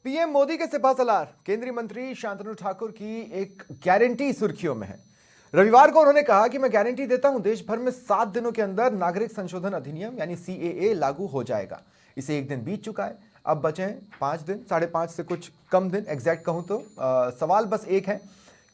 PM Modi के सिपहसालार केंद्रीय मंत्री शांतनु ठाकुर की एक गारंटी सुर्खियों में है। रविवार को उन्होंने कहा कि मैं गारंटी देता हूं, देश भर में 7 दिनों के अंदर नागरिक संशोधन अधिनियम यानी सीएए लागू हो जाएगा। इसे एक दिन बीत चुका है, अब बचे हैं 5 दिन, 5.5 से कुछ कम दिन एग्जैक्ट कहूं तो। सवाल बस एक है,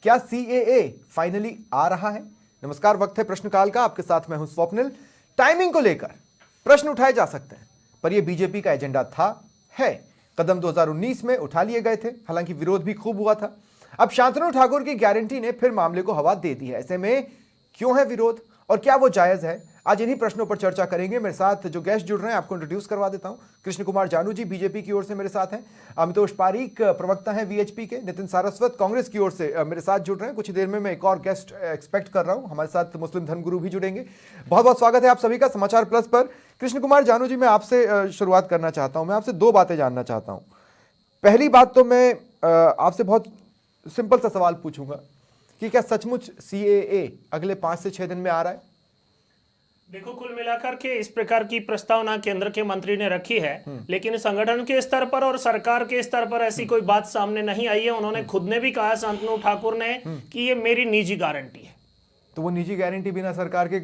क्या सीएए फाइनली आ रहा है? नमस्कार, वक्त है प्रश्नकाल का, आपके साथ मैं हूं स्वप्निल। टाइमिंग को लेकर प्रश्न उठाए जा सकते हैं, पर यह बीजेपी का एजेंडा था, है। कदम 2019 में उठा लिए गए थे, हालांकि विरोध भी खूब हुआ था। अब शांतनु ठाकुर की गारंटी ने फिर मामले को हवा दे दी है। ऐसे में क्यों है विरोध और क्या वो जायज है? आज इन्हीं प्रश्नों पर चर्चा करेंगे। मेरे साथ जो गेस्ट जुड़ रहे हैं आपको इंट्रोड्यूस करवा देता हूं। कृष्ण कुमार जानू जी बीजेपी की ओर से मेरे साथ हैं। अमितोष पारीक प्रवक्ता हैं वीएचपी के। नितिन सारस्वत कांग्रेस की ओर से मेरे साथ जुड़ रहे हैं। कुछ देर में मैं एक और गेस्ट एक्सपेक्ट कर रहा हूं, हमारे साथ मुस्लिम धर्मगुरु भी जुड़ेंगे। बहुत बहुत स्वागत है आप सभी का समाचार प्लस पर। कृष्ण कुमार जानू जी, मैं आपसे शुरुआत करना चाहता हूं। मैं आपसे 2 बातें जानना चाहता हूं। पहली बात तो मैं आपसे बहुत सिंपल सा सवाल पूछूंगा कि क्या सचमुच सीएए अगले 5 से 6 दिन में आ रहा है? देखो, कुल मिलाकर के इस प्रकार की प्रस्तावना केंद्र के मंत्री ने रखी है, लेकिन संगठन के स्तर पर और सरकार के स्तर पर ऐसी कोई बात सामने नहीं आई है। उन्होंने खुद ने भी कहा, शांतनु ठाकुर ने, कि ये मेरी निजी गारंटी है। तो वो निजी गारंटी बिना सरकार के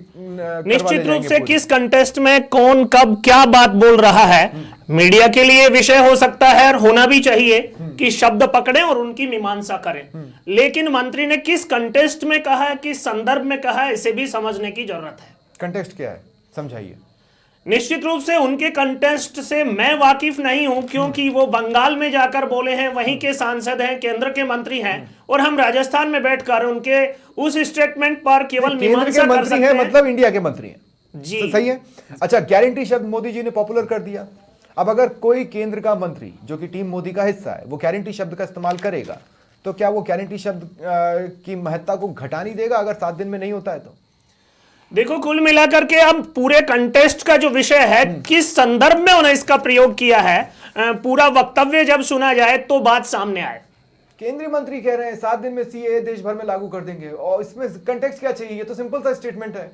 निश्चित रूप से किस कंटेस्ट में कौन कब क्या बात बोल रहा है, मीडिया के लिए विषय हो सकता है और होना भी चाहिए कि शब्द पकड़ें और उनकी मीमांसा करें। लेकिन मंत्री ने किस कंटेस्ट में कहा है, किस संदर्भ में कहा है, इसे भी समझने की जरूरत है। कंटेस्ट क्या है, समझाइए। निश्चित रूप से उनके कंटेस्ट से मैं वाकिफ नहीं हूं, क्योंकि वो बंगाल में जाकर बोले हैं, वहीं के सांसद हैं, केंद्र के मंत्री हैं, और हम राजस्थान में बैठकर उनके उस स्टेटमेंट पर केवल मीमांसा कर सकते हैं। मतलब इंडिया के मंत्री हैं जी, तो सही है। अच्छा, गारंटी शब्द मोदी जी ने पॉपुलर कर दिया। अब अगर कोई केंद्र का मंत्री जो कि टीम मोदी का हिस्सा है, वो गारंटी शब्द का इस्तेमाल करेगा, तो क्या वो गारंटी शब्द की महत्ता को घटा नहीं देगा अगर 7 दिन में नहीं होता है तो? देखो, कुल मिलाकर के अब पूरे कंटेस्ट का जो विषय है, किस संदर्भ में उन्होंने इसका प्रयोग किया है, पूरा वक्तव्य जब सुना जाए तो बात सामने आए। केंद्रीय मंत्री कह रहे हैं 7 दिन में सीएए देश भर में लागू कर देंगे, और इसमें कंटेक्स्ट क्या चाहिए? ये तो सिंपल सा स्टेटमेंट है।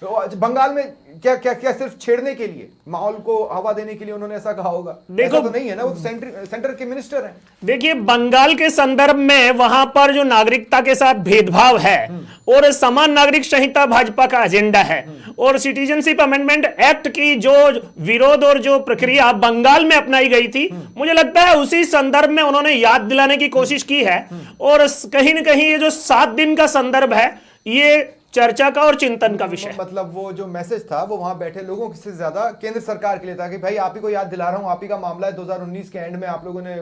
तो बंगाल में क्या क्या क्या सिर्फ छेड़ने के लिए, माहौल को हवा देने के लिए उन्होंने ऐसा कहा होगा? देखो, ऐसा तो नहीं है ना, वो सेंटर के मिनिस्टर हैं। देखिए, बंगाल के संदर्भ में वहां पर जो नागरिकता के साथ भेदभाव है और समान नागरिक संहिता भाजपा का एजेंडा है, और सिटीजनशिप अमेंडमेंट एक्ट की जो विरोध और जो प्रक्रिया बंगाल में अपनाई गई थी, मुझे लगता है उसी संदर्भ में उन्होंने याद दिलाने की कोशिश की है। और कहीं ना कहीं ये जो 7 दिन का संदर्भ है, ये चर्चा का और चिंतन का विषय। मतलब वो जो मैसेज था वो वहां बैठे लोगों से ज्यादा केंद्र सरकार के लिए था कि भाई आप ही को याद दिला रहा हूं, आप ही का मामला है, 2019 के एंड में आप लोगों ने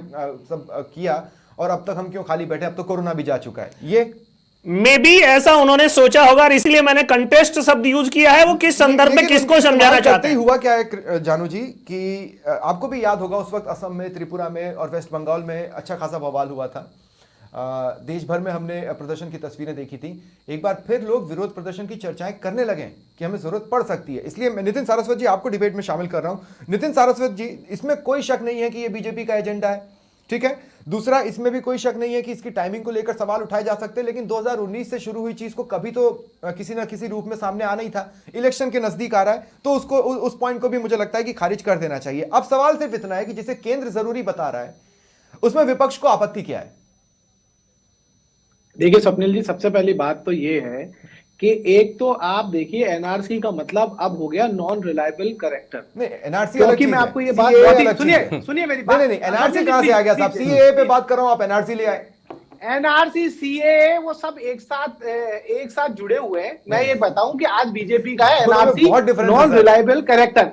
सब किया और अब तक हम क्यों खाली बैठे, अब तो कोरोना भी जा चुका है। ये मे बी ऐसा उन्होंने सोचा होगा, और इसलिए मैंने कंटेस्ट शब्द यूज किया है। वो किस संदर्भ में किसको समझाना चाहते हैं? हुआ क्या है जानू जी कि आपको भी याद होगा, उस वक्त असम में, त्रिपुरा में और वेस्ट बंगाल में अच्छा खासा बवाल हुआ था। देश भर में हमने प्रदर्शन की तस्वीरें देखी थी। एक बार फिर लोग विरोध प्रदर्शन की चर्चाएं करने लगे कि हमें जरूरत पड़ सकती है। इसलिए मैं नितिन सारस्वत जी आपको डिबेट में शामिल कर रहा हूं। नितिन सारस्वत जी, इसमें कोई शक नहीं है कि यह बीजेपी का एजेंडा है, ठीक है। दूसरा, इसमें भी कोई शक नहीं है कि इसकी टाइमिंग को लेकर सवाल उठाए जा सकते हैं, लेकिन 2019 से शुरू हुई चीज को कभी तो किसी ना किसी रूप में सामने आना ही था। इलेक्शन के नजदीक आ रहा है तो उसको, उस पॉइंट को भी मुझे लगता है कि खारिज कर देना चाहिए। अब सवाल सिर्फ इतना है कि जिसे केंद्र जरूरी बता रहा है, उसमें विपक्ष को आपत्ति क्या है? देखिए स्वप्निल जी, सबसे पहली बात तो ये है कि एक तो आप देखिए, एनआरसी का मतलब अब हो गया नॉन रिलायबल कैरेक्टर। नहीं, एनआरसी क्योंकि मैं आपको ये बात सुनिए मेरी बात। नहीं, एनआरसी कहां से आ गया साहब? सीएए पे बात कर रहा हूं, आप एनआरसी ले आए। एनआरसी, सीएए, वो सब एक साथ जुड़े हुए हैं। मैं ये बताऊं कि आज बीजेपी का है एनआरसी नॉन रिलायबल कैरेक्टर।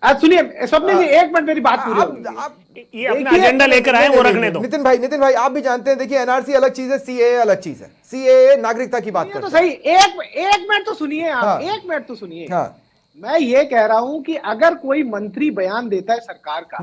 आज सुनिए स्वप्निल जी, 1 मिनट मेरी बात पूरी। ये अपना एजेंडा लेकर आए, वो रखने दो। नितिन भाई आप भी जानते हैं, देखिए एनआरसी अलग चीज है, सीएए अलग चीज है। सीएए नागरिकता की बात करते हैं। तो सही, एक मिनट तो सुनिए आप। हाँ, 1 मिनट तो सुनिए। हाँ, मैं ये कह रहा हूं कि अगर कोई मंत्री बयान देता है सरकार का,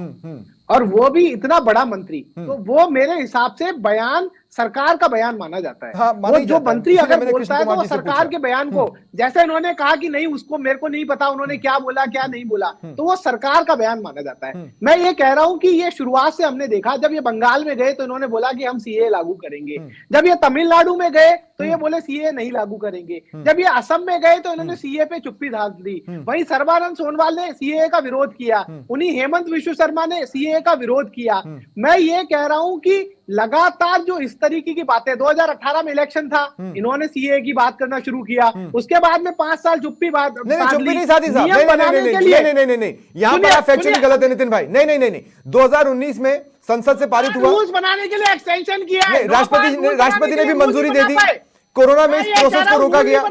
और वो भी इतना बड़ा मंत्री, तो वो मेरे हिसाब से बयान सरकार का बयान माना जाता है। हाँ, वो जो मंत्री अगर बोलता है तो वो सरकार के बयान को, जैसे इन्होंने कहा कि नहीं उसको मेरे को नहीं पता उन्होंने क्या बोला क्या नहीं बोला, तो वो सरकार का बयान माना जाता है। मैं ये कह रहा हूं कि ये शुरुआत से हमने देखा, जब ये बंगाल में गए तो इन्होंने बोला कि हम सीए लागू करेंगे। जब ये तमिलनाडु में गए तो ये बोले सीए नहीं लागू करेंगे। जब ये असम में गए तो इन्होंने सीए पे चुप्पी साध दी। वहीं सर्बानंद सोनोवाल ने सीए का विरोध किया, उन्हीं हेमंत विश्व शर्मा ने सीए सीए का विरोध किया। मैं ये कह रहा हूं कि लगातार जो इस तरीके की बातें, 2018 में इलेक्शन था, इन्होंने सीए की बात करना शुरू किया, उसके बाद में 5 साल चुप्पी बात चुप्पी नहीं साथी साहब, नहीं, यहां पर आप फैक्चुअली गलत है नितिन भाई। नहीं, 2019 में संसद से पारित हुआ, रूल्स बनाने के लिए एक्सटेंशन किया है, राष्ट्रपति ने भी मंजूरी दे दी, कोरोना में इस प्रोसेस को रोका गया,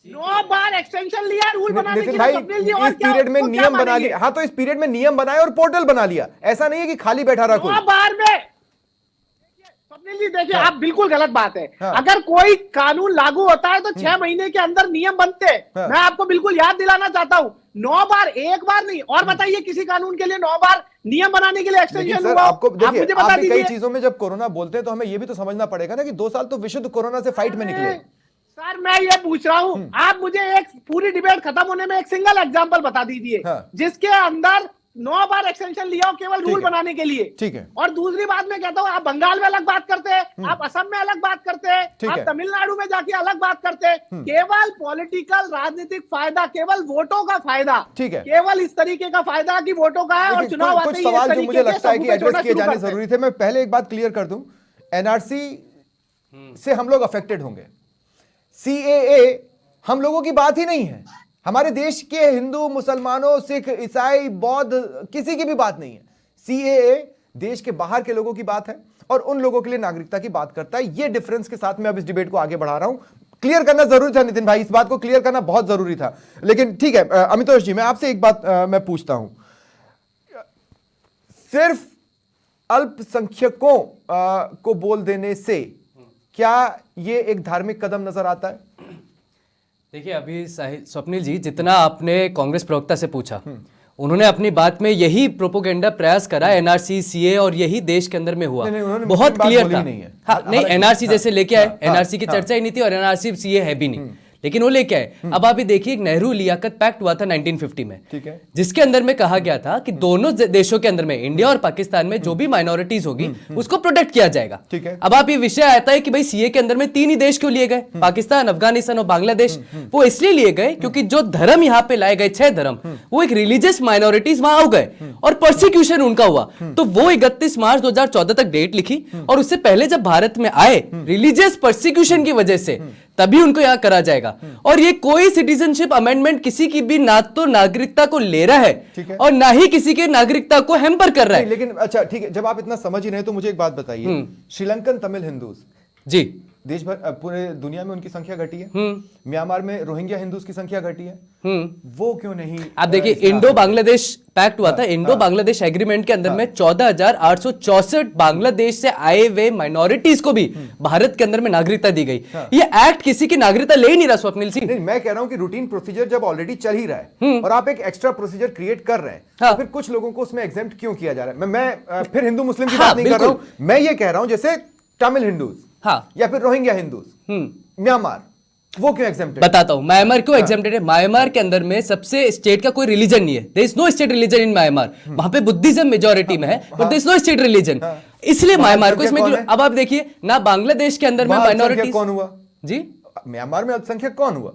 9 बार एक्सटेंशन लिया रूल बनाने के लिए। भाई इस पीरियड में नियम बना लिया। हाँ, तो इस पीरियड में नियम बनाए और पोर्टल बना लिया, ऐसा नहीं है कि खाली बैठा रहा कोई। 9 बार में स्वप्निल जी देखिए, हाँ। आप बिल्कुल गलत बात है। हाँ। अगर कोई कानून लागू होता है तो 6 महीने के अंदर नियम बनते। हाँ। मैं आपको बिल्कुल याद दिलाना चाहता हूं, 9 बार, एक बार नहीं। और बताइए किसी कानून के लिए 9 बार नियम बनाने के लिए एक्सटेंशन हुआ? आपको आप मुझे देखिए, बता आपने कई दीजिए। चीजों में जब कोरोना बोलते हैं तो हमें यह भी तो समझना पड़ेगा ना कि 2 साल तो विशुद्ध कोरोना से फाइट में निकले। सर मैं ये पूछ रहा हूं, आप मुझे एक पूरी डिबेट खत्म होने में एक सिंगल एग्जांपल बता दीजिए। हाँ। जिसके अंदर 9 बार एक्सटेंशन लिया हो केवल रूल बनाने के लिए। ठीक है। और दूसरी बात मैं कहता हूं, आप बंगाल में अलग बात करते हैं, आप असम में अलग बात करते हैं, आप तमिलनाडु में जाके अलग बात करते हैं। केवल पॉलिटिकल राजनीतिक फायदा, केवल वोटों का फायदा, ठीक है, केवल इस तरीके का फायदा कि वोटों का है। और चुनाव आते कुछ ही सवाल जो मुझे लगता है कि एड्रेस किए जाने जरूरी जरूरी थे। मैं पहले एक बात क्लियर कर दूं, एनआरसी से हम लोग अफेक्टेड होंगे, सीएए हम लोगों की बात ही नहीं है। हमारे देश के हिंदू, मुसलमानों, सिख, ईसाई, बौद्ध, किसी की भी बात नहीं है। सीएए देश के बाहर के लोगों की बात है और उन लोगों के लिए नागरिकता की बात करता है। ये डिफरेंस के साथ मैं अब इस डिबेट को आगे बढ़ा रहा हूं। क्लियर करना जरूरी था नितिन भाई, इस बात को क्लियर करना बहुत जरूरी था। लेकिन ठीक है अमितोष जी, मैं आपसे एक बात मैं पूछता हूं, सिर्फ अल्पसंख्यकों को बोल देने से क्या ये एक धार्मिक कदम नजर आता है? देखिए, अभी स्वप्निल जी, जितना आपने कांग्रेस प्रवक्ता से पूछा, उन्होंने अपनी बात में यही प्रोपोगेंडा प्रयास करा, एनआरसी, सीए, और यही देश के अंदर में हुआ। बहुत क्लियर था। हाँ, नहीं, एनआरसी जैसे लेके आए, एनआरसी की चर्चा ही नहीं थी और एनआरसी सीए है भी नहीं, लेकिन वो लेके आए। अब आप ये देखिए, एक नेहरू लियाकत पैक्ट हुआ था 1950 में, ठीक है, जिसके अंदर में कहा गया था कि दोनों देशों के अंदर में, इंडिया और पाकिस्तान में, जो भी माइनॉरिटीज होगी उसको प्रोटेक्ट किया जाएगा। ठीक है। अब आप ये विषय आता है कि भाई सीए के अंदर में 3 ही देश क्यों लिए गए, पाकिस्तान, अफगानिस्तान और बांग्लादेश। वो इसलिए लिए गए क्योंकि जो धर्म यहाँ पे लाए गए, 6 धर्म, वो एक रिलीजियस माइनॉरिटीज वहां आ गए और प्रोसिक्यूशन उनका हुआ। तो वो 31 मार्च 2014 तक डेट लिखी, और उससे पहले जब भारत में आए, रिलीजियस प्रोसिक्यूशन की वजह से तभी उनको यहां करा जाएगा। और ये कोई सिटीजनशिप अमेंडमेंट किसी की भी ना तो नागरिकता को ले रहा है और ना ही किसी के नागरिकता को हैम्पर कर रहा है। लेकिन अच्छा ठीक है, जब आप इतना समझ ही रहे तो मुझे एक बात बताइए, श्रीलंकन तमिल हिंदूज जी देश भर, पूरे दुनिया में उनकी संख्या घटी है, म्यांमार में रोहिंग्या हिंदूज की संख्या घटी है, वो क्यों नहीं? आप देखिए, इंडो बांग्लादेश पैक्ट हुआ था, इंडो बांग्लादेश एग्रीमेंट के अंदर में 14,864 बांग्लादेश से आए हुए माइनॉरिटीज को भी भारत के अंदर में नागरिकता दी गई। ये एक्ट किसी की नागरिकता ले ही नहीं रहा स्वप्निल सिंह। नहीं, मैं कह रहा हूं कि रूटीन प्रोसीजर जब ऑलरेडी चल ही रहा है और आप एक एक्स्ट्रा प्रोसीजर क्रिएट कर रहे हैं, तो फिर कुछ लोगों को उसमें एग्जेम्प्ट क्यों किया जा रहा है? मैं फिर हिंदू मुस्लिम की बात नहीं कर रहा हूं, मैं ये कह रहा हूं जैसे तमिल हिंदूज, हाँ, या फिर रोहिंग्या हिंदूज, म्यांमार, वो क्यों एग्जेम्प्टेड? बताता हूं, म्यांमार क्यों एग्जेम्प्टेड है। म्यांमार के अंदर में सबसे स्टेट का कोई रिलीजन नहीं है, there is no state religion in Myanmar. वहां पे बुद्धिज्म मेजॉरिटी में है, but there is no state religion, इसलिए म्यांमार को इसमें। अब आप देखिए ना, बांग्लादेश के अंदर में माइनॉरिटी कौन हुआ जी, म्यांमार में अल्पसंख्यक कौन हुआ?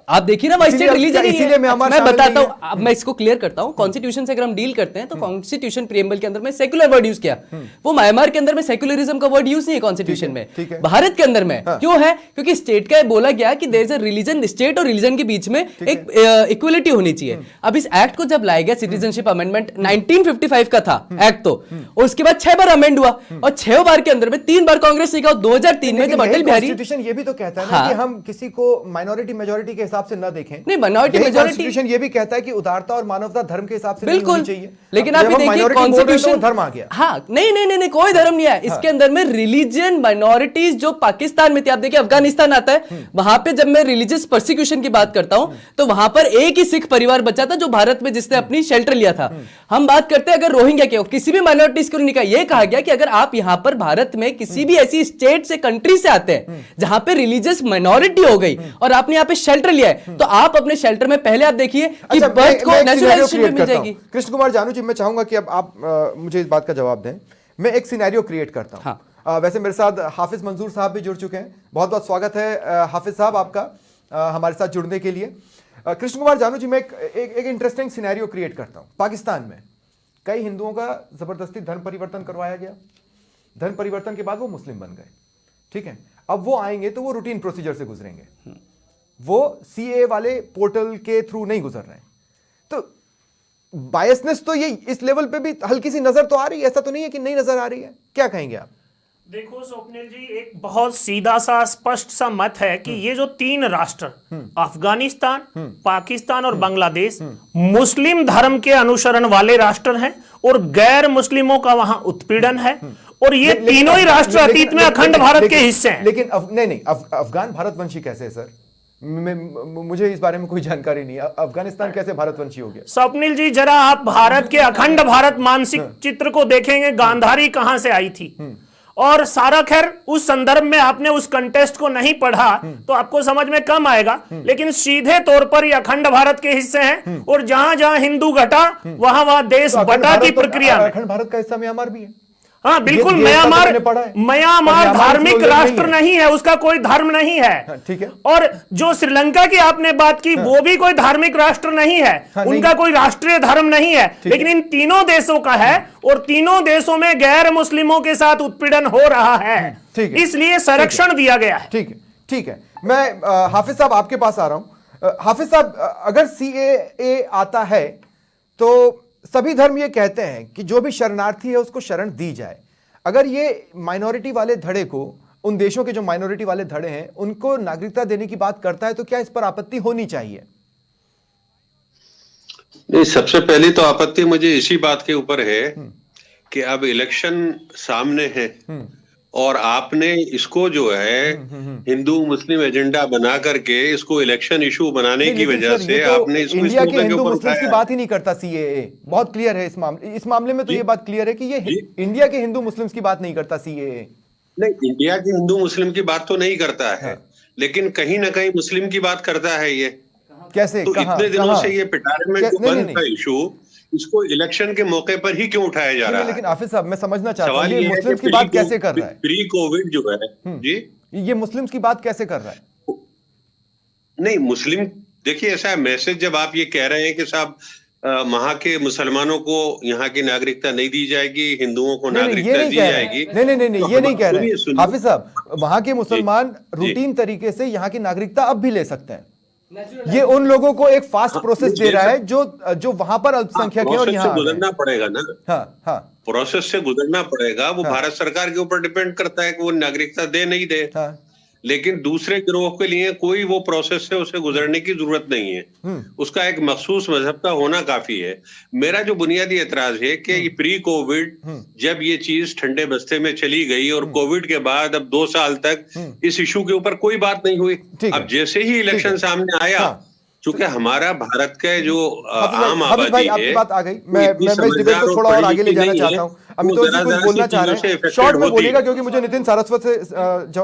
आप देखिए ना, स्टेट रिलीजन इसीलिए मैं बताता हूं, अब मैं इसको क्लियर करता हूं। कॉन्स्टिट्यूशन से अगर हम डील करते हैं तो कॉन्स्टिट्यूशन प्रीएम्बल के अंदर में सेक्युलर वर्ड यूज किया, वो म्यांमार के अंदर में सेक्युलरिज्म का वर्ड यूज नहीं है कॉन्स्टिट्यूशन में। भारत के अंदर में क्यों है? क्योंकि स्टेट का बोला गया कि there is a religion, state और रिलीजन के बीच में एक इक्वलिटी होनी चाहिए। अब इस एक्ट को जब लाया गया, सिटीजनशिप अमेंडमेंट 1955 का था एक्ट, तो उसके बाद 6 बार अमेंड हुआ और 6 बार के अंदर में 3 बार कांग्रेस ने कहा। 2003 में जब अटल बिहारी, कॉन्स्टिट्यूशन ये भी तो कहता है ना कि हम किसी को माइनॉरिटी मेजॉरिटी के हिसाब से न देखें। माइनॉरिटी मेजॉरिटी ये भी कहता है कि उदारता और मानवता धर्म के हिसाब से बिल्कुल नहीं चाहिए। लेकिन आप देखिए कॉन्स्टिट्यूशन, धर्म आ गया। हाँ, नहीं, कोई धर्म नहीं है इसके अंदर में। रिलीजियन माइनॉरिटीज जो पाकिस्तान में थी, आप देखिए अफगानिस्तान आता है, वहां पे जब मैं रिलीजियस परसिक्यूशन की बात करता हूं तो वहां पर एक ही सिख परिवार बचा था जो भारत में जिसने अपनी शेल्टर लिया था। हम बात करते हैं अगर रोहिंग्या के, किसी भी माइनॉरिटीज को नहीं कहा, यह कहा गया कि अगर आप यहां पर भारत में किसी भी ऐसी स्टेट से, कंट्री से आते हैं जहां पे रिलीजियस माइनॉरिटी हो गई और आपने यहाँ पे शेल्टर लिया है, तो आप अपने शेल्टर में पहले आप देखिए कि बर्थ को नेचुरलाइजेशन मिल जाएगी। कृष्ण कुमार जानू जी, मैं चाहूंगा कि अब आप मुझे इस बात का जवाब दें। मैं एक सिनेरियो क्रिएट करता हूं। हाँ। वैसे मेरे साथ हाफिज मंजूर साहब भी जुड़ चुके हैं, बहुत बहुत स्वागत है हाफिज साहब आपका हमारे साथ जुड़ने के लिए। कृष्ण कुमार जानू जी, मैं एक इंटरेस्टिंग सिनेरियो क्रिएट करता हूं। पाकिस्तान में कई हिंदुओं का जबरदस्ती धर्म परिवर्तन करवाया गया, धर्म परिवर्तन के बाद वो मुस्लिम बन गए, ठीक है। अब वो आएंगे तो वो रूटीन प्रोसीजर से गुजरेंगे, वो सीए वाले पोर्टल के थ्रू नहीं गुजर रहे हैं। तो बायसनेस तो ये इस लेवल पे भी हल्की सी नजर तो आ रही है, ऐसा तो नहीं है कि नहीं नजर आ रही है। क्या कहेंगे आप? देखो स्वप्निल जी, एक बहुत सीधा सा स्पष्ट सा मत है कि ये जो 3 राष्ट्र अफगानिस्तान, पाकिस्तान और बांग्लादेश मुस्लिम धर्म के अनुसरण वाले राष्ट्र हैं और गैर मुस्लिमों का वहां उत्पीड़न है, और ये तीनों ही राष्ट्र अतीत में अखंड भारत के हिस्से हैं। लेकिन नहीं, अफगान भारतवंशी कैसे है सर? मुझे इस बारे में कोई जानकारी नहीं है। अफगानिस्तान कैसे भारतवंशी हो गया? स्वप्निल जी, जरा आप भारत के अखंड भारत मानसिक चित्र को देखेंगे, गांधारी कहां से आई थी, और सारा खैर उस संदर्भ में आपने उस कंटेस्ट को नहीं पढ़ा तो आपको समझ में कम आएगा, लेकिन सीधे तौर पर ये अखंड भारत के हिस्से हैं, और जहां जहां हिंदू घटा वहां वहां देश बटा की प्रक्रिया में। अखंड भारत का हिस्सा म्यांमार भी है। हाँ बिल्कुल, म्यांमार धार्मिक राष्ट्र नहीं है, उसका कोई धर्म नहीं है, ठीक है। और जो श्रीलंका की आपने बात की वो भी कोई धार्मिक राष्ट्र नहीं है, उनका कोई राष्ट्रीय धर्म नहीं है, लेकिन इन तीनों देशों का है, और तीनों देशों में गैर मुस्लिमों के साथ उत्पीड़न हो रहा है, इसलिए संरक्षण दिया गया है। ठीक है, ठीक है। मैं हाफिज साहब आपके पास आ रहा हूं। हाफिज साहब, अगर सीएए आता है तो सभी धर्म ये कहते हैं कि जो भी शरणार्थी है उसको शरण दी जाए। अगर ये माइनॉरिटी वाले धड़े को, उन देशों के जो माइनॉरिटी वाले धड़े हैं उनको नागरिकता देने की बात करता है, तो क्या इस पर आपत्ति होनी चाहिए? नहीं, सबसे पहली तो आपत्ति मुझे इसी बात के ऊपर है कि अब इलेक्शन सामने है और आपने इसको जो है हिंदू मुस्लिम एजेंडा बना करके इसको इलेक्शन इशू बनाने की वजह से आपने इसको इंडिया के हिंदू मुस्लिम की बात ही नहीं करता सीएए। बहुत क्लियर है इस मामले में तो ये बात क्लियर है कि ये इंडिया के हिंदू मुस्लिम की बात नहीं करता सीएए। नहीं, इंडिया के हिंदू मुस्लिम की बात तो नहीं करता है, लेकिन कहीं ना कहीं मुस्लिम की बात करता है। ये कैसे? तो इतने दिनों से ये पिटारे में जो बंद था इशू, इसको इलेक्शन के मौके पर ही क्यों उठाया जा रहा है? लेकिन हाफिज साहब, मैं समझना चाहता हूं ये मुस्लिम्स की बात कैसे कर रहा है? प्री कोविड जो है जी, ये मुस्लिम्स की बात कैसे कर रहा है? नहीं, मुस्लिम देखिए, ऐसा है मैसेज जब आप ये कह रहे हैं कि साहब वहां के मुसलमानों को यहाँ की नागरिकता नहीं दी जाएगी, हिंदुओं को नागरिकता दी जाएगी। नहीं, ये नहीं कह रहे हाफिज साहब। वहां के मुसलमान रूटीन तरीके से यहाँ की नागरिकता अब भी ले सकते हैं। ये उन लोगों को एक फास्ट प्रोसेस दे रहा है जो वहां पर अल्पसंख्यक है और यहाँ गुजरना पड़ेगा ना। हाँ, प्रोसेस से गुजरना पड़ेगा। वो भारत सरकार के ऊपर डिपेंड करता है कि वो नागरिकता दे नहीं दे। लेकिन दूसरे गिरोह के लिए कोई वो प्रोसेस से उसे गुजरने की जरूरत नहीं है। उसका एक मखसूस मजहब का होना काफी है। मेरा जो बुनियादी एतराज है कि प्री कोविड जब ये चीज ठंडे बस्ते में चली गई और कोविड के बाद अब 2 साल तक इस इशू के ऊपर कोई बात नहीं हुई। अब जैसे ही इलेक्शन सामने आया, चूंकि हमारा भारत का जो आम आबादी है, बात आ गई। मैं इस डिबेट को थोड़ा और आगे ले जाना चाहता हूं। अमितोष जी कुछ बोलना चाह रहे हैं, शॉर्ट में बोलिएगा क्योंकि मुझे नितिन सारस्वत से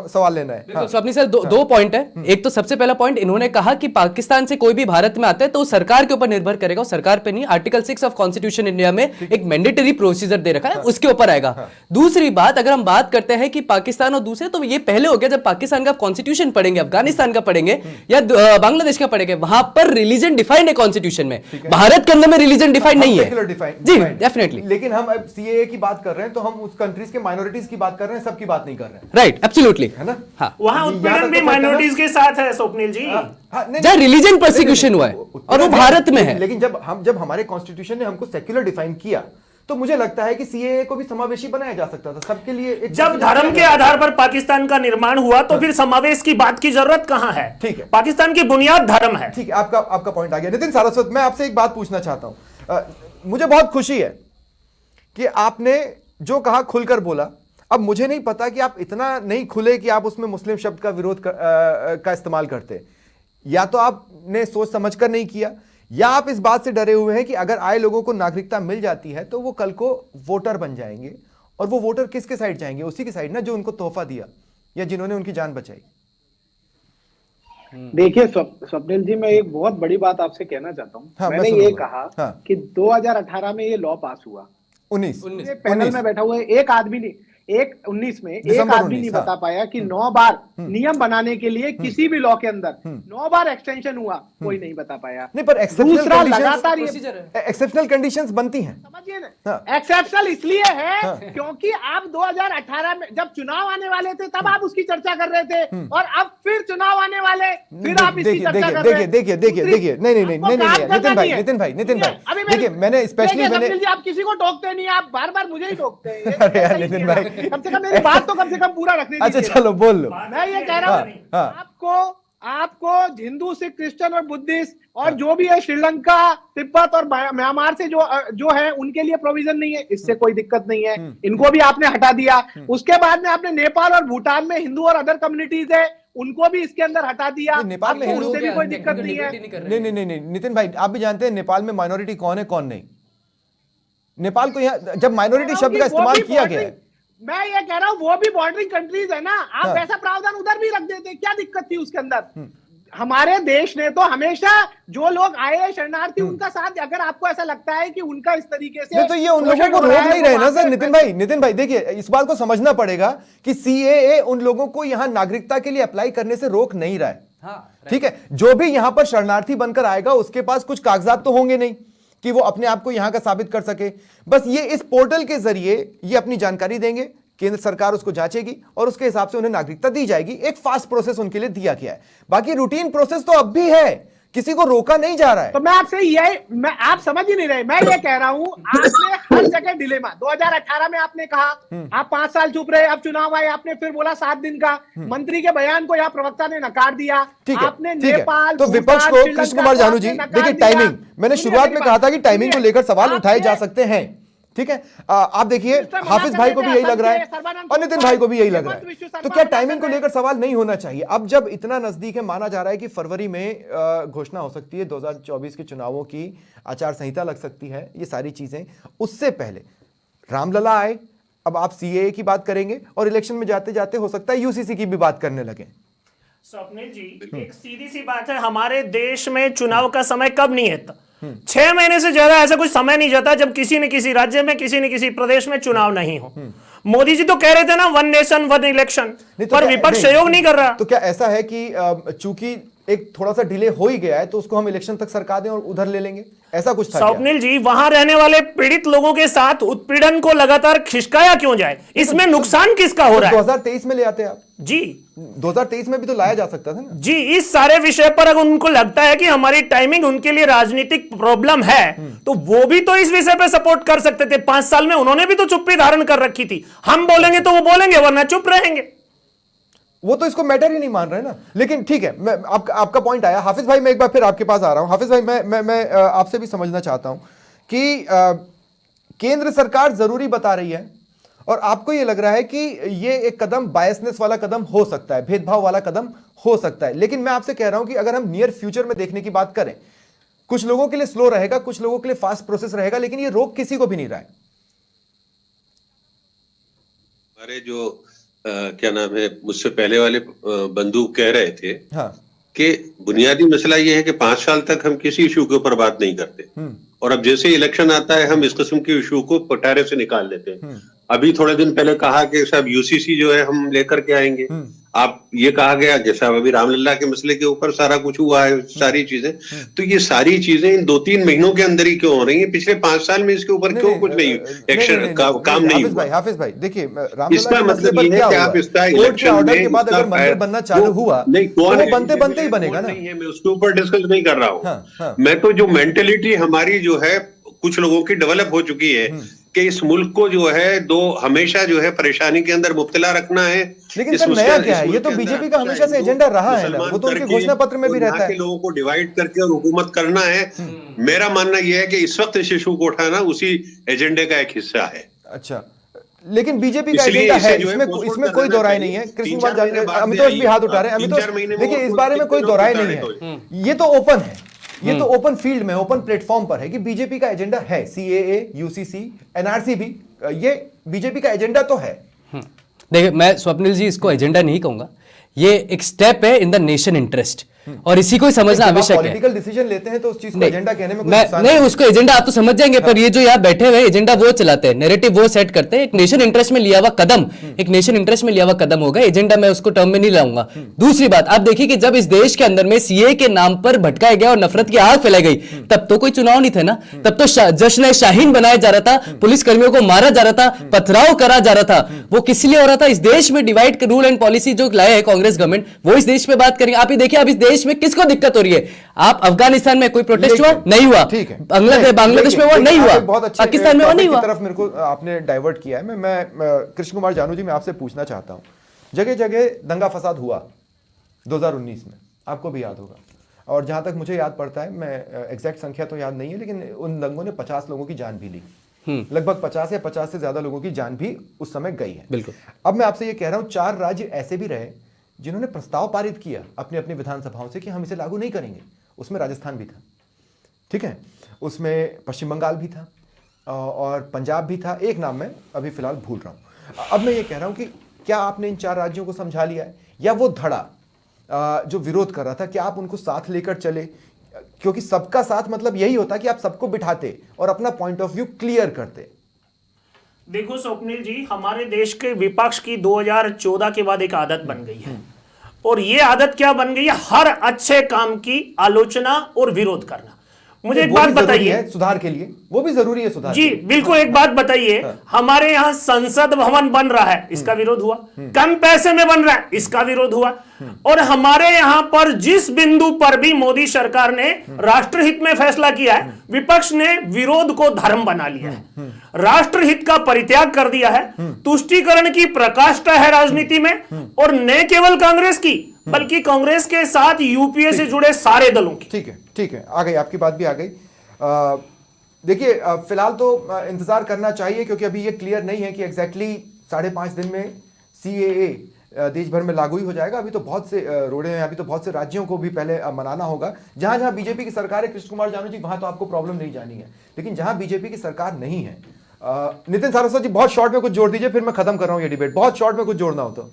सवाल लेना है। स्वप्निल सर, दो पॉइंट है। एक तो सबसे पहला पॉइंट, इन्होंने कहा कि पाकिस्तान से कोई भी भारत में आता है तो सरकार के ऊपर निर्भर करेगा, सरकार पे नहीं। आर्टिकल 6 ऑफ कॉन्स्टिट्यूशन इंडिया में एक मैंडेटरी प्रोसीजर दे रखा है, उसके ऊपर आएगा। दूसरी बात, अगर हम बात करते हैं कि पाकिस्तान और दूसरे, तो ये पहले हो गया जब पाकिस्तान का कॉन्स्टिट्यूशन पढ़ेंगे, अफगानिस्तान का पढ़ेंगे या बांग्लादेश का पढ़ेंगे, वहां पर रिलीजन डिफाइंड है कॉन्स्टिट्यूशन में। भारत के अंदर में रिलीजन डिफाइंड नहीं है जी, डेफिनेटली। लेकिन हम अब सीएए की बात कर रहे हैं तो हम उस कंट्रीज के माइनॉरिटीज की बात कर रहे हैं, सबकी बात नहीं कर रहे हैं। राइट, एब्सोल्युटली, है ना? हाँ, वहां उत्पीड़न भी माइनॉरिटीज के साथ है स्वप्निल जी। जहां रिलीजन परसिक्यूशन हुआ है और वो भारत में है। लेकिन जब हमारे कॉन्स्टिट्यूशन ने हमको सेक्युलर डिफाइन किया तो मुझे लगता है कि सीएए को भी समावेशी बनाया जा सकता था सबके लिए। जब धर्म के आधार पर पाकिस्तान का निर्माण हुआ तो फिर समावेश की बात की जरूरत कहां है? ठीक है, पाकिस्तान की बुनियाद धर्म है। ठीक है, आपका पॉइंट आ गया। नितिन सारस्वत, मैं आपसे एक बात पूछना चाहता हूं। मुझे बहुत खुशी है कि आपने जो कहा खुलकर बोला। अब मुझे नहीं पता कि आप इतना नहीं खुले कि आप उसमें मुस्लिम शब्द का विरोध का इस्तेमाल करते। या तो आपने सोच समझकर नहीं किया, या आप इस बात से डरे हुए हैं कि अगर आए लोगों को नागरिकता मिल जाती है तो वो कल को वोटर बन जाएंगे, और वो वोटर किसके साइड जाएंगे? उसी की साइड ना जो उनको तोहफा दिया या जिन्होंने उनकी जान बचाई। देखिए स्वप्निल जी, मैं एक बहुत बड़ी बात आपसे कहना चाहता हूँ। मैंने ये कहा कि 2018 में ये लॉ पास हुआ। 19 पैनल में बैठा हुआ एक आदमी नहीं, 19 में एक दिसंबर आदमी 19, नहीं हाँ। बता पाया कि 9 बार नियम बनाने के लिए किसी भी लॉ के अंदर 9 बार एक्सटेंशन हुआ, कोई नहीं बता पाया। नहीं, पर दूसरा लगातार ये प्रोसीजर है। एक्सेप्शनल कंडीशंस बनती हैं। समझिए हाँ। ना, एक्सेप्शनल इसलिए है क्योंकि आप 2018 में जब चुनाव आने वाले थे तब आप उसकी चर्चा कर रहे थे, और अब फिर चुनाव आने वाले, फिर आप इसकी चर्चा कर रहे हैं। देखिए नहीं नितिन भाई देखिए, मैंने स्पेशली मैंने आप किसी को टोकते नहीं, आप बार बार मुझे ही टोकते हैं। अरे यार नितिन भाई, कम से कम मेरी बात तो कम से कम पूरा रखने अच्छा दीजिए। चलो बोल लो। मैं ये कह रहा हूँ, हाँ। आपको हिंदू सिख क्रिश्चियन और बुद्धिस्ट और जो भी है श्रीलंका तिब्बत और म्यांमार से जो है उनके लिए प्रोविजन नहीं है, इससे कोई दिक्कत नहीं है, इनको भी आपने हटा दिया। उसके बाद में आपने नेपाल और भूटान में हिंदू और अदर कम्युनिटीज है उनको भी इसके अंदर हटा दिया। नेपाल में आपको हिंदू उससे भी कोई दिक्कत नहीं है। नहीं नितिन भाई, आप भी जानते हैं नेपाल में माइनॉरिटी कौन है कौन नहीं। नेपाल को यहाँ जब माइनॉरिटी शब्द का इस्तेमाल किया गया है, मैं ये कह रहा हूँ वो भी बॉर्डरिंग कंट्रीज है ना, आप वैसा प्रावधान उधर भी रख देते, क्या दिक्कत थी उसके अंदर। हमारे देश ने तो हमेशा जो लोग आए हैं शरणार्थी उनका साथ, अगर आपको ऐसा लगता है कि उनका इस तरीके से नहीं तो ये उन लोगों को रोक नहीं रहे ना सर। नितिन भाई देखिए, इस बात को समझना पड़ेगा कि सीएए उन लोगों को यहां नागरिकता के लिए अप्लाई करने से रोक नहीं रहा है। ठीक है, जो भी यहां पर शरणार्थी बनकर आएगा उसके पास कुछ कागजात तो होंगे नहीं कि वो अपने आप को यहां का साबित कर सके। बस ये इस पोर्टल के जरिए ये अपनी जानकारी देंगे, केंद्र सरकार उसको जांचेगी और उसके हिसाब से उन्हें नागरिकता दी जाएगी। एक फास्ट प्रोसेस उनके लिए दिया गया है, बाकी रूटीन प्रोसेस तो अब भी है, किसी को रोका नहीं जा रहा है। तो मैं आपसे आप समझ ही नहीं रहे। मैं ये कह रहा हूं, आपने हर जगह डिलेमा, 2018 में आपने कहा, आप 5 साल चुप रहे, अब चुनाव आए, आपने फिर बोला 7 दिन का, मंत्री के बयान को यहाँ प्रवक्ता ने नकार दिया। ठीक है, आपने ठीक है। नेपाल, तो विपक्ष को कृष्ण कुमार जानू जी देखिए, टाइमिंग मैंने शुरुआत में कहा था कि टाइमिंग को लेकर सवाल उठाए जा सकते हैं। ठीक है, आप देखिए हाफिज भाई को भी यही लग रहा है और नितिन भाई को भी यही लग रहा है। तो क्या टाइमिंग को लेकर सवाल नहीं होना चाहिए? अब जब इतना नजदीक है, माना जा रहा है कि फरवरी में घोषणा हो सकती है 2024 के चुनावों की, आचार संहिता लग सकती है, ये सारी चीजें, उससे पहले रामलला आए, अब आप सीएए की बात करेंगे और इलेक्शन में जाते जाते हो सकता है यूसीसी की भी बात करने लगे। स्वप्निल जी, एक सीधी सी बात है, हमारे देश में चुनाव का समय कब नहीं है? 6 महीने से ज्यादा ऐसा कुछ समय नहीं जाता जब किसी न किसी राज्य में, किसी न किसी प्रदेश में चुनाव नहीं हो। मोदी जी तो कह रहे थे ना, 1 नेशन 1 इलेक्शन, पर विपक्ष सहयोग नहीं कर रहा। तो क्या ऐसा है कि चूंकि एक थोड़ा सा डिले हो ही गया है तो उसको हम इलेक्शन तक सरका दें और उधर ले लेंगे, ऐसा कुछ था? स्वप्निल जी, वहां रहने वाले पीड़ित लोगों के साथ उत्पीड़न को लगातार खिसकाया क्यों जाए? इसमें नुकसान किसका हो रहा है? 2023 में ले आते आप जी, 2023 में भी तो लाया जा सकता था ना जी। इस सारे विषय पर अगर उनको लगता है कि हमारी टाइमिंग उनके लिए राजनीतिक प्रॉब्लम है, तो वो भी तो इस विषय पे सपोर्ट कर सकते थे। 5 साल में उन्होंने भी तो चुप्पी धारण कर रखी थी। हम बोलेंगे तो वो बोलेंगे, वरना चुप रहेंगे। वो तो इसको मैटर ही नहीं मान रहे ना। लेकिन ठीक है, मैं आपका पॉइंट आया। हाफिज भाई, मैं एक बार फिर आपके पास आ रहा हूं। हाफिज भाई, मैं आपसे भी समझना चाहता हूं कि केंद्र सरकार जरूरी बता रही है और आपको ये लग रहा है कि ये एक कदम बायसनेस वाला कदम हो सकता है, भेदभाव वाला कदम हो सकता है। लेकिन मैं आपसे कह रहा हूं कि अगर हम नियर फ्यूचर में देखने की बात करें, कुछ लोगों के लिए स्लो रहेगा, कुछ लोगों के लिए फास्ट प्रोसेस रहेगा, लेकिन ये रोक किसी को भी नहीं रहा है। हमारे जो क्या नाम है, मुझसे पहले वाले बंधु कह रहे थे, हाँ, कि बुनियादी मसला ये है कि 5 साल तक हम किसी इशू के ऊपर बात नहीं करते, और अब जैसे इलेक्शन आता है हम इस किस्म के इशू को पटारे से निकाल लेते हैं। अभी थोड़े दिन पहले कहा कि साहब यूसीसी जो है हम लेकर के आएंगे, आप ये कहा गया कि साहब अभी रामलला के मसले के ऊपर सारा कुछ हुआ है, सारी चीजें, तो ये सारी चीजें इन 2-3 महीनों के अंदर ही क्यों हो रही है? पिछले 5 साल में इसके ऊपर क्यों कुछ नहीं एक्शन काम नहीं हुआ? हाफिज भाई देखिए, इसका मतलब ये है कि आप इसका इलेक्शन ऑर्डर के बाद अगर मंदिर बनना चालू हुआ नहीं, तो वो बनते बनते ही बनेगा ना। नहीं है, मैं उसके ऊपर डिस्कस नहीं कर रहा हूँ। हाँ। मैं तो जो मेंटेलिटी हमारी जो है कुछ लोगों की डेवलप हो चुकी है कि इस मुल्क को जो है हमेशा जो है परेशानी के अंदर मुब्तला रखना है। लेकिन सर नया क्या है? ये तो बीजेपी का हमेशा से एजेंडा रहा है ना, वो तो उनके घोषणा पत्र में भी रहता है। लोगों को डिवाइड करके और हुकूमत करना है। मेरा मानना यह है कि इस वक्त इस इशू को उठाना उसी एजेंडे का एक हिस्सा है। अच्छा, लेकिन बीजेपी का एजेंडा है, इसमें कोई दो राय नहीं है। कृष्ण कुमार अमितोष भी हाथ उठा रहे हैं। अमितोष देखिए, इस बारे में कोई दो राय नहीं है, ये तो ओपन है, ये तो ओपन फील्ड में, ओपन प्लेटफॉर्म पर है कि बीजेपी का एजेंडा है। सीएए, यूसीसी, एनआरसी भी, ये बीजेपी का एजेंडा तो है। देखिए, मैं स्वप्निल जी इसको एजेंडा नहीं कहूंगा, ये एक स्टेप है इन द नेशन इंटरेस्ट, और इसी को ही समझना आवश्यक है। पॉलिटिकल डिसीजन लेते हैं तो उस चीज को एजेंडा कहने में कोई मैं नुकसान नहीं, उसको एजेंडा आप तो समझ जाएंगे, पर ये जो यहाँ बैठे हुए एजेंडा वो चलाते हैं, नैरेटिव वो सेट करते हैं। एक नेशन इंटरेस्ट में लिया हुआ कदम, एक नेशन इंटरेस्ट में लिया हुआ कदम होगा, एजेंडा मैं उसको टर्म में नहीं लाऊंगा। दूसरी बात, आप देखिए कि जब इस देश के अंदर में सीए के नाम पर भटकाया गया और नफरत की आग फैलाई गई, तब तो कोई चुनाव नहीं थे ना, तब तो जश्न शाहीन बनाया जा रहा था, पुलिस कर्मियों को मारा जा रहा था, पथराव करा जा रहा था। वो किस लिए हो रहा था? इस देश में डिवाइड रूल एंड पॉलिसी जो लाए है कांग्रेस गवर्नमेंट, वो इस देश में बात करेंगे। आप ये देखिए, अब इस देश में किसको दिक्कत हो रही है? आप अफगानिस्तान में कोई प्रोटेस्ट हुआ? नहीं हुआ। ठीक है, बांग्लादेश में हुआ? नहीं हुआ। बहुत अच्छे पाकिस्तान में हुआ? नहीं हुआ। तरफ मेरे को आपने डाइवर्ट किया है। मैं कृष्ण कुमार जानू जी, मैं आपसे पूछना चाहता हूं, जगह जगह दंगा फसाद हुआ 2019 में, आपको भी याद होगा, और जहां तक मुझे याद पड़ता है, मैं एग्जैक्ट संख्या तो याद नहीं है, लेकिन उन दंगों ने 50 लोगों की जान भी ली, लगभग 50 या 50 से ज्यादा लोगों की जान भी उस समय गई है। बिल्कुल। अब मैं आपसे ये कह रहा हूं, 4 राज्य ऐसे भी रहे जिन्होंने प्रस्ताव पारित किया अपनी अपनी विधानसभाओं से कि हम इसे लागू नहीं करेंगे। उसमें राजस्थान भी था, ठीक है, उसमें पश्चिम बंगाल भी था, और पंजाब भी था, एक नाम मैं अभी फिलहाल भूल रहा हूं। अब मैं ये कह रहा हूं कि क्या आपने इन 4 राज्यों को समझा लिया है, या वो धड़ा जो विरोध कर रहा था, क्या आप उनको साथ लेकर चले? क्योंकि सबका साथ मतलब यही होता कि आप सबको बिठाते और अपना पॉइंट ऑफ व्यू क्लियर करते। देखो स्वप्निल जी, हमारे देश के विपक्ष की 2014 के बाद एक आदत बन गई है, और ये आदत क्या बन गई है? हर अच्छे काम की आलोचना और विरोध करना। मुझे एक बात बताइए, सुधार के लिए वो भी जरूरी है, सुधार जी बिल्कुल। एक बात बताइए, हमारे यहाँ संसद भवन बन रहा है, इसका विरोध हुआ। कम पैसे में बन रहा है, इसका विरोध हुआ। और हमारे यहाँ पर जिस बिंदु पर भी मोदी सरकार ने राष्ट्रहित में फैसला किया है, विपक्ष ने विरोध को धर्म बना लिया है, राष्ट्रहित का परित्याग कर दिया है, तुष्टीकरण की प्रकाष्ठा है राजनीति में, और न केवल कांग्रेस की बल्कि कांग्रेस के साथ यूपीए से जुड़े सारे दलों की। ठीक है, ठीक है, आ गई आपकी बात भी आ गई। देखिए, फिलहाल तो इंतजार करना चाहिए, क्योंकि अभी ये क्लियर नहीं है कि एग्जैक्टली 5.5 दिन में सीएए देश भर में लागू ही हो जाएगा। अभी तो बहुत से रोड़े हैं, अभी तो बहुत से राज्यों को भी पहले मनाना होगा। जहां जहां बीजेपी की सरकार है, कृष्ण कुमार जानू जी, वहां तो आपको प्रॉब्लम नहीं जानी है, लेकिन जहां बीजेपी की सरकार नहीं है, नितिन सारस्वत जी बहुत शॉर्ट में कुछ जोड़ दीजिए, फिर मैं खत्म कर रहा हूं ये डिबेट। बहुत शॉर्ट में कुछ जोड़ना हो तो।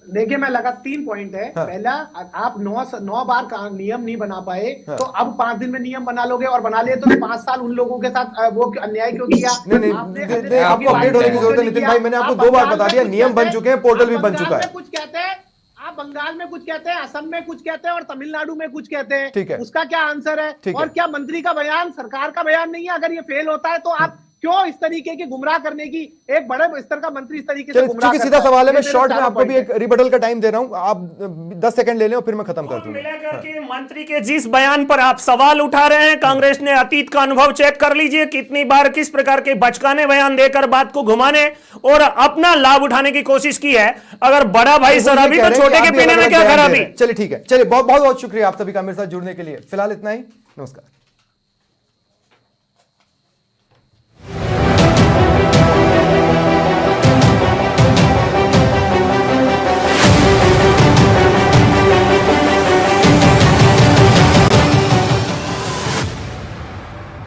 देखिए, मैं लगा 3 पॉइंट है। हाँ। पहला, आप 9 बार का नियम नहीं बना पाए, हाँ। तो अब 5 दिन में नियम बना लोगे, और बना लिए तो 5 साल उन लोगों के साथ वो अन्याय क्यों किया? नहीं, आपको अपडेट होने की जरूरत है नितिन भाई, मैंने आपको 2 बार बता दिया, नियम बन चुके हैं, पोर्टल भी बन चुका है। कुछ कहते हैं आप, बंगाल में कुछ कहते हैं, असम में कुछ कहते हैं, और तमिलनाडु में कुछ कहते हैं। ठीक है, उसका क्या आंसर है? और क्या मंत्री का बयान सरकार का बयान नहीं है? अगर ये फेल होता है तो आप क्यों इस तरीके की गुमराह करने की, एक बड़े स्तर का मंत्री इस तरीके से गुमराह सीधा सवाल है, मैं शॉर्ट में आपको भी एक रिबटल का टाइम दे रहा हूं, आप 10 सेकंड ले लें और फिर मैं खत्म कर दूंगा। मिलाकर के मंत्री के जिस बयान पर आप सवाल उठा रहे हैं, कांग्रेस ने अतीत का अनुभव चेक कर लीजिए, कितनी बार किस प्रकार के बचकाने बयान देकर बात को घुमाने और अपना लाभ उठाने की कोशिश की है। अगर बड़ा भाई शराबी तो छोटे के पीने में क्या खराबी? चलिए ठीक है, चलिए बहुत बहुत शुक्रिया आप सभी का मेरे साथ जुड़ने के लिए। फिलहाल इतना ही, नमस्कार।